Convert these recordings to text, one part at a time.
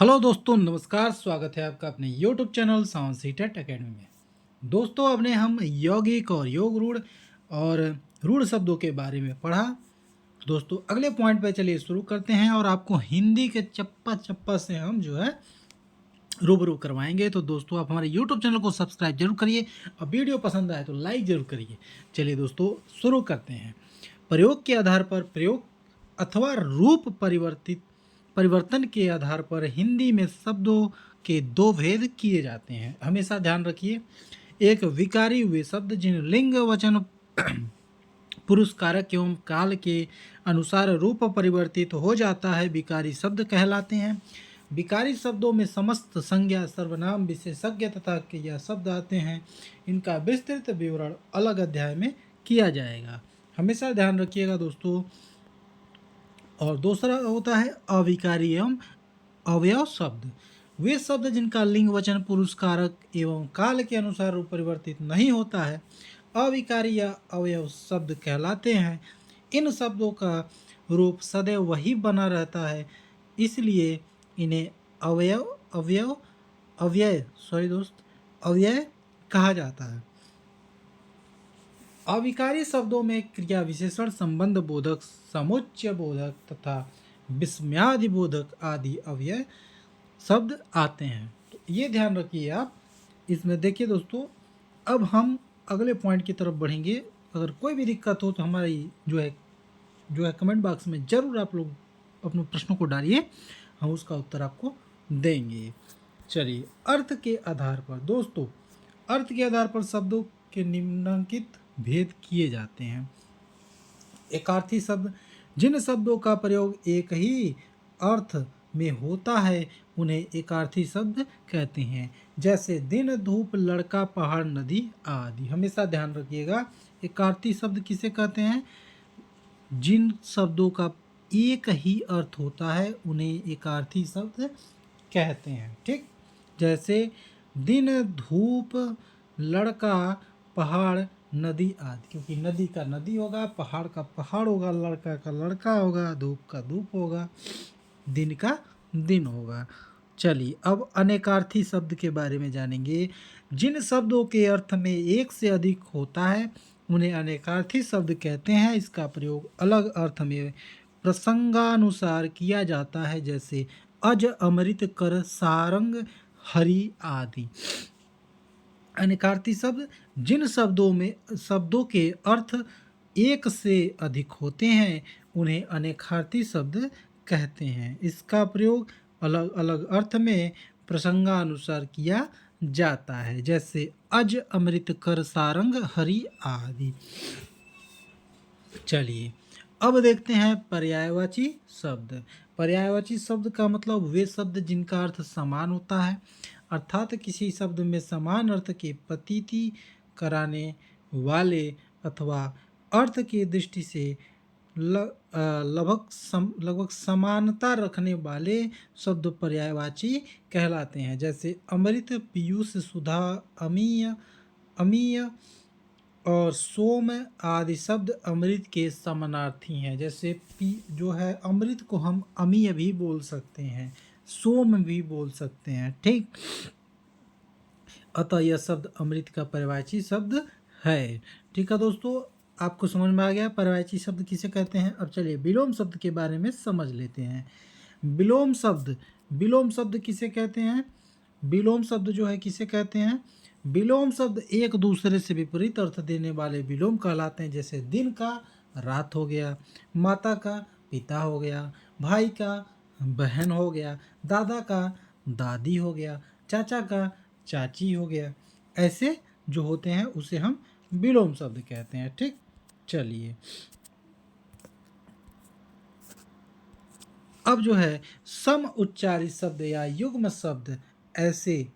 Hello दोस्तों, नमस्कार। स्वागत है आपका अपने YouTube channel sound CTET academy में। दोस्तों, अब ने हम यौगिक और योग रूढ़ और रूढ़ शब्दों के बारे में पढ़ा। दोस्तों, अगले पॉइंट पे चलिए शुरू करते हैं और आपको हिंदी के चप्पा चप्पा से हम जो है रूबरू करवाएंगे। तो दोस्तों, आप हमारे यूट्यूब चैनल को सब्सक्राइब जरूर करिए और वीडियो पसंद आए तो लाइक जरूर करिए। चलिए दोस्तों, शुरू करते हैं। प्रयोग के आधार पर प्रयोग अथवा रूप परिवर्तन के आधार पर हिंदी में शब्दों के दो भेद किए जाते हैं। हमेशा ध्यान रखिए। एक विकारी हुए शब्द जिन लिंग वचन पुरुष कारक एवं काल के अनुसार रूप परिवर्तित हो जाता है, विकारी शब्द कहलाते हैं। विकारी शब्दों में समस्त संज्ञा, सर्वनाम, विशेषज्ञ तथा क्रिया शब्द आते हैं। इनका विस्तृत विवरण अलग अध्याय में किया जाएगा। हमेशा ध्यान रखिएगा दोस्तों। और दूसरा होता है अविकारी एवं अवयव शब्द। वे शब्द जिनका लिंग वचन पुरुष कारक एवं काल के अनुसार रूप परिवर्तित नहीं होता है, अविकारी या अवयव शब्द कहलाते हैं। इन शब्दों का रूप सदैव वही बना रहता है, इसलिए इन्हें अवयव अवयव अव्यय अव्यय कहा जाता है। अविकारी शब्दों में क्रिया विशेषण, संबंध बोधक, समुच्चय बोधक तथा विस्मयादि बोधक आदि अव्यय शब्द आते हैं। तो ये ध्यान रखिए आप। इसमें देखिए दोस्तों, अब हम अगले पॉइंट की तरफ बढ़ेंगे। अगर कोई भी दिक्कत हो तो हमारी जो है कमेंट बॉक्स में ज़रूर आप लोग अपने प्रश्नों को डालिए, हम उसका उत्तर आपको देंगे। चलिए, अर्थ के आधार पर दोस्तों, अर्थ के आधार पर शब्दों के निम्नलिखित भेद किए जाते हैं। एकार्थी शब्द, जिन शब्दों का प्रयोग एक ही अर्थ में होता है उन्हें एकार्थी शब्द कहते हैं। जैसे दिन, धूप, लड़का, पहाड़, नदी आदि। हमेशा ध्यान रखिएगा, एकार्थी शब्द किसे कहते हैं? जिन शब्दों का एक ही अर्थ होता है उन्हें एकार्थी शब्द कहते हैं। ठीक, जैसे दिन, धूप, लड़का, पहाड़, नदी आदि। क्योंकि नदी का नदी होगा, पहाड़ का पहाड़ होगा, लड़का का लड़का होगा, धूप का धूप होगा, दिन का दिन होगा। चलिए, अब अनेकार्थी शब्द के बारे में जानेंगे। जिन शब्दों के अर्थ में एक से अधिक होता है उन्हें अनेकार्थी शब्द कहते हैं। इसका प्रयोग अलग अर्थ में प्रसंगानुसार किया जाता है, जैसे अज, अमृत, कर, सारंग, हरि आदि। अनेकार्थी शब्द, जिन शब्दों के अर्थ एक से अधिक होते हैं उन्हें अनेकार्थी शब्द कहते हैं। इसका प्रयोग अलग अलग अर्थ में प्रसंगानुसार किया जाता है, जैसे अज, अमृत, कर, सारंग, हरि आदि। चलिए, अब देखते हैं पर्यायवाची शब्द। पर्यायवाची शब्द का मतलब वे शब्द जिनका अर्थ समान होता है, अर्थात किसी शब्द में समान अर्थ की प्रतीति कराने वाले अथवा अर्थ की दृष्टि से लगभग समानता रखने वाले शब्द पर्यायवाची कहलाते हैं। जैसे अमृत, पीयूष, सुधा, अमीय अमीय और सोम आदि शब्द अमृत के समानार्थी हैं। जैसे जो है अमृत को हम अमीय भी बोल सकते हैं, सोम भी बोल सकते हैं। ठीक, अतः यह शब्द अमृत का पर्यायवाची शब्द है। ठीक है दोस्तों, आपको समझ में आ गया पर्यायवाची शब्द किसे कहते हैं। अब चलिए विलोम शब्द के बारे में समझ लेते हैं। विलोम शब्द किसे कहते हैं? विलोम शब्द जो है किसे कहते हैं? विलोम शब्द एक दूसरे से विपरीत अर्थ देने वाले विलोम कहलाते हैं। जैसे दिन का रात हो गया, माता का पिता हो गया, भाई का बहन हो गया, दादा का दादी हो गया, चाचा का चाची हो गया। ऐसे जो होते हैं उसे हम विलोम शब्द कहते हैं। ठीक, चलिए अब जो है सम उच्चारित शब्द या युग्म शब्द ऐसे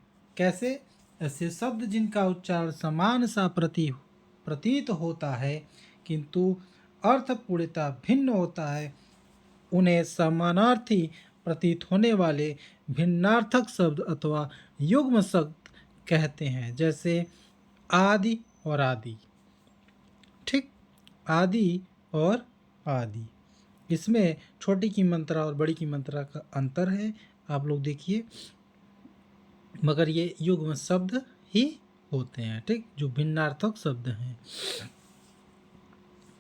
शब्द जिनका उच्चारण समान सा प्रतीत होता है किंतु अर्थ पूर्णतः भिन्न होता है, उन्हें समानार्थी प्रतीत होने वाले भिन्नार्थक शब्द अथवा युग्म शब्द कहते हैं। जैसे आदि और आदि। ठीक, आदि और आदि, इसमें छोटी की मात्रा और बड़ी की मात्रा का अंतर है। आप लोग देखिए, मगर ये युग्म शब्द ही होते हैं, ठीक, जो भिन्नार्थक शब्द हैं।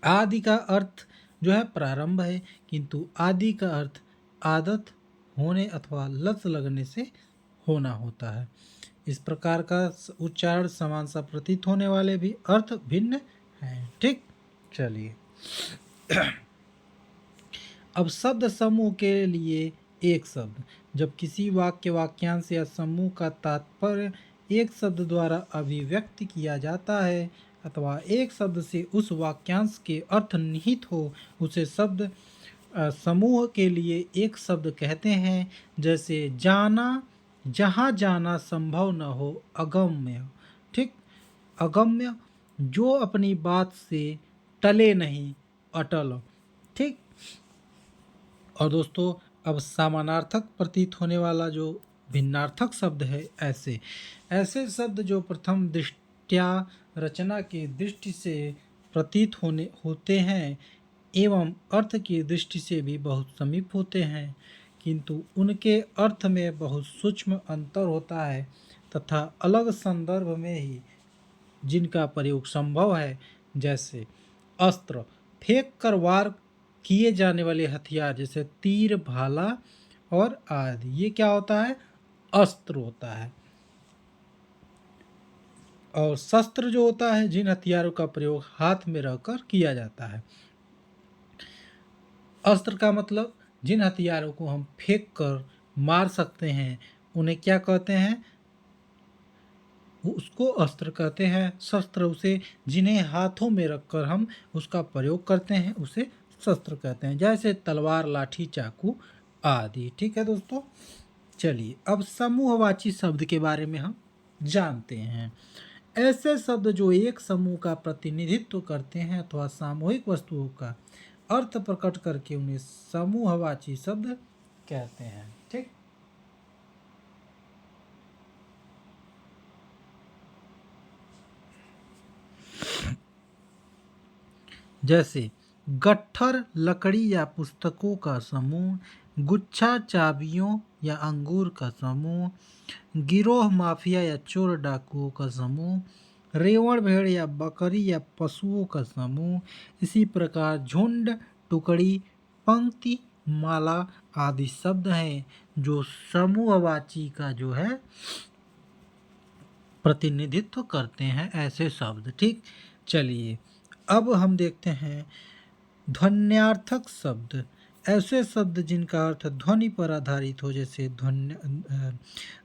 आदि का अर्थ जो है प्रारंभ है, किंतु आदि का अर्थ आदत होने अथवा लत लगने से होना होता है। इस प्रकार का उच्चारण समान सा प्रतीत होने वाले भी अर्थ भिन्न हैं, ठीक। चलिए, अब शब्द समूह के लिए एक शब्द, जब किसी वाक्य, वाक्यांश या समूह का तात्पर्य एक शब्द द्वारा अभिव्यक्त किया जाता है अथवा एक शब्द से उस वाक्यांश के अर्थ निहित हो, उसे शब्द समूह के लिए एक शब्द कहते हैं। जैसे जाना, जहाँ जाना संभव न हो, अगम्य, ठीक, अगम्य, जो अपनी बात से टले नहीं, अटल, ठीक। और दोस्तों, अब समानार्थक प्रतीत होने वाला जो भिन्नार्थक शब्द है, ऐसे ऐसे शब्द जो प्रथम दृष्टया रचना की दृष्टि से प्रतीत होते हैं एवं अर्थ की दृष्टि से भी बहुत समीप होते हैं, किंतु उनके अर्थ में बहुत सूक्ष्म अंतर होता है तथा अलग संदर्भ में ही जिनका प्रयोग संभव है। जैसे अस्त्र, फेंक कर वार किए जाने वाले हथियार, जैसे तीर, भाला और आदि, ये क्या होता है? अस्त्र होता है। और शस्त्र जो होता है, जिन हथियारों का प्रयोग हाथ में रहकर किया जाता है। अस्त्र का मतलब जिन हथियारों को हम फेंक कर मार सकते हैं, उन्हें क्या कहते हैं? उसको अस्त्र कहते हैं। शस्त्र उसे जिन्हें हाथों में रखकर हम उसका प्रयोग करते हैं, उसे शस्त्र कहते हैं, जैसे तलवार, लाठी, चाकू आदि, ठीक है दोस्तों। चलिए, अब समूहवाची शब्द के बारे में हम जानते हैं। ऐसे शब्द जो एक समूह का प्रतिनिधित्व करते हैं अथवा सामूहिक वस्तुओं का अर्थ प्रकट करके उन्हें समूहवाची शब्द कहते हैं, ठीक। जैसे गट्ठर लकड़ी या पुस्तकों का समूह, गुच्छा चाबियों या अंगूर का समूह, गिरोह माफिया या चोर डाकुओं का समूह, रेवड़ भेड़ या बकरी या पशुओं का समूह। इसी प्रकार झुंड, टुकड़ी, पंक्ति, माला आदि शब्द हैं जो समूहवाची का जो है प्रतिनिधित्व करते हैं, ऐसे शब्द, ठीक। चलिए, अब हम देखते हैं ध्वन्यार्थक शब्द। ऐसे शब्द जिनका अर्थ ध्वनि पर आधारित हो, जैसे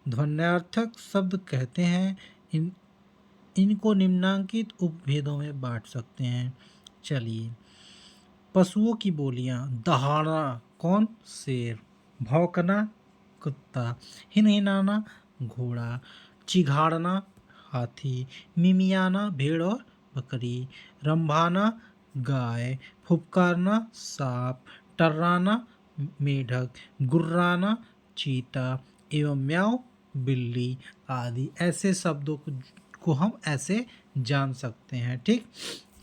ध्वन्यार्थक शब्द कहते हैं। इनको निम्नांकित उपभेदों में बांट सकते हैं। चलिए, पशुओं की बोलियां: दहाड़ना, कौन? शेर। भौंकना, कुत्ता। हिनहिनाना, घोड़ा। चिघाड़ना, हाथी। मिमियाना, भेड़ और बकरी। रंभाना, गाय। फुफकारना, सांप। टर्राना, मेढक। गुर्राना, चीता एवं म्याऊ, बिल्ली आदि। ऐसे शब्दों को हम ऐसे जान सकते हैं, ठीक।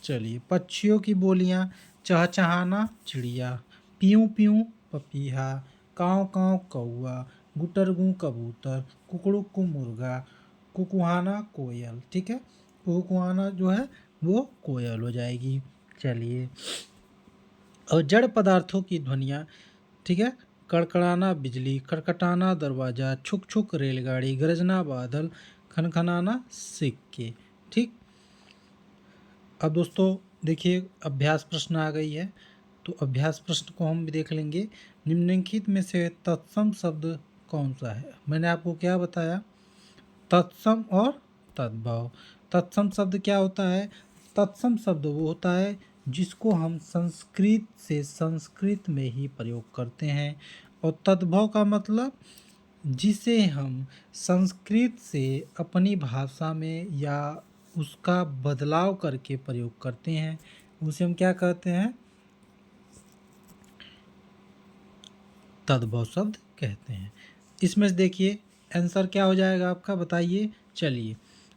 चलिए, पक्षियों की बोलियां: चहचहाना, चिड़िया। पीऊ पीऊ, पपीहा। काँव काँव, कौआ। गुटरगू, कबूतर। कुकड़ुकू, मुर्गा। कुकुहाना, कोयल, ठीक है। कुकुहाना जो है वो कोयल हो जाएगी। चलिए, और जड़ पदार्थों की ध्वनियाँ, ठीक है। कड़कड़ाना, बिजली। खटखटाना, दरवाज़ा। छुक छुक, रेलगाड़ी। गरजना, बादल। खनखनाना, सिक्के, ठीक। अब दोस्तों देखिए, अभ्यास प्रश्न आ गई है, तो अभ्यास प्रश्न को हम भी देख लेंगे। निम्नलिखित में से तत्सम शब्द कौन सा है? मैंने आपको क्या बताया? तत्सम और तद्भव। तत्सम शब्द क्या होता है? तत्सम शब्द वो होता है जिसको हम संस्कृत से संस्कृत में ही प्रयोग करते हैं, और तद्भव का मतलब जिसे हम संस्कृत से अपनी भाषा में या उसका बदलाव करके प्रयोग करते हैं, उसे हम क्या कहते हैं? तद्भव शब्द कहते हैं। इसमें से देखिए आंसर क्या हो जाएगा आपका, बताइए। चलिए,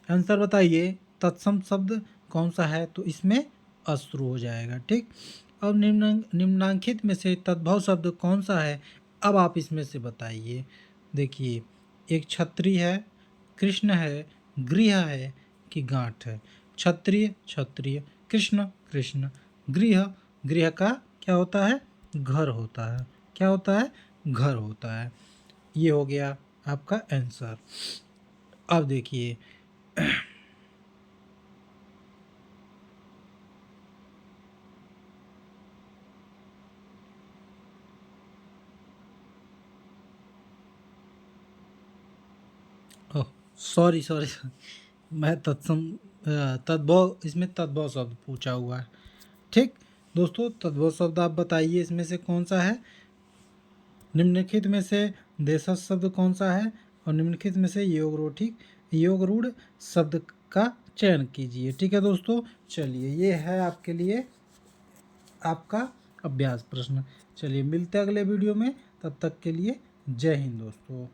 आंसर बताइए, तत्सम शब्द कौन सा है? तो इसमें अश्रु हो जाएगा, ठीक। अब निम्नांकित में से तद्भव शब्द कौन सा है? अब आप इसमें से बताइए। देखिए, एक छतरी है, कृष्ण है, गृह है कि गांठ है। क्षत्रिय क्षत्रिय, कृष्ण कृष्ण, गृह गृह का क्या होता है? घर होता है। क्या होता है? घर होता है। ये हो गया आपका आंसर। अब देखिए, ओह सॉरी सॉरी, मैं तद्भव, इसमें तद्भव शब्द पूछा हुआ है। ठीक दोस्तों, तद्भव शब्द आप बताइए इसमें से कौन सा है? निम्नलिखित में से देशज शब्द कौन सा है? और निम्नलिखित में से योग रूढ़ शब्द का चयन कीजिए। ठीक है दोस्तों, चलिए ये है आपके लिए आपका अभ्यास प्रश्न। चलिए मिलते हैं अगले वीडियो में, तब तक के लिए जय हिंद दोस्तों।